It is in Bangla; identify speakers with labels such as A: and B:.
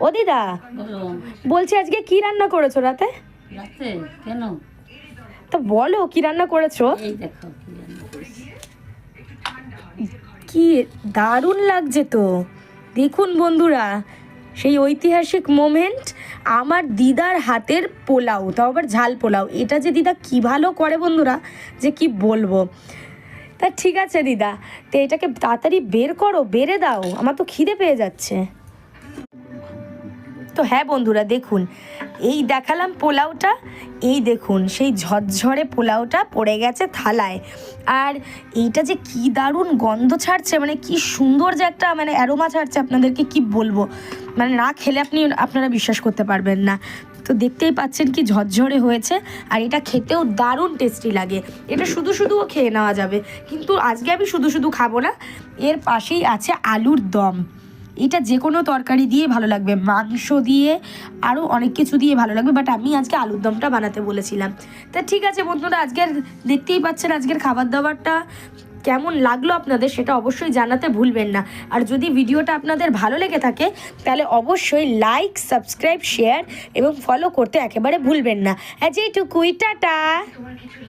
A: ও দিদা, বলছি আজকে কি রান্না করেছো রাতে?
B: রাতে কেন?
A: তো বলো কি রান্না করেছো।
B: এই দেখো কি রান্না করেছি।
A: কি দারুণ লাগছে তো। দেখুন বন্ধুরা, সেই ঐতিহাসিক মোমেন্ট, আমার দিদার হাতের পোলাও, তাও আবার ঝাল পোলাও। এটা যে দিদা কি ভালো করে বন্ধুরা, যে কি বলবো। তা ঠিক আছে দিদা, তো এটাকে তাড়াতাড়ি বের করো, বেড়ে দাও, আমার তো খিদে পেয়ে যাচ্ছে। তো হ্যাঁ বন্ধুরা দেখুন, এই দেখালাম পোলাওটা, এই দেখুন সেই ঝরঝরে পোলাওটা পড়ে গেছে থালায়। আর এইটা যে কি দারুণ গন্ধ ছাড়ছে, মানে কি সুন্দর যে একটা মানে অ্যারোমা ছাড়ছে, আপনাদেরকে কি বলবো, মানে না খেলে আপনারা বিশ্বাস করতে পারবেন না। তো দেখতেই পাচ্ছেন কি ঝরঝরে হয়েছে, আর এটা খেতেও দারুণ টেস্টি লাগে। এটা শুধু শুধুও খেয়ে নেওয়া যাবে, কিন্তু আজকে আমি শুধু শুধু খাবো না, এর পাশেই আছে আলুর দম। এটা যে কোনো তরকারি দিয়ে ভালো লাগবে, মাংস দিয়ে আরও অনেক কিছু দিয়ে ভালো লাগবে, বাট আমি আজকে আলুর দমটা বানাতে বলেছিলাম। তা ঠিক আছে বন্ধুরা, আজকের দেখতেই পাচ্ছেন আজকের খাবার দাবারটা কেমন লাগলো আপনাদের, সেটা অবশ্যই জানাতে ভুলবেন না। আর যদি ভিডিওটা আপনাদের ভালো লেগে থাকে তাহলে অবশ্যই লাইক, সাবস্ক্রাইব, শেয়ার এবং ফলো করতে একেবারে ভুলবেন না। আজ এইটুকুই, টাটা।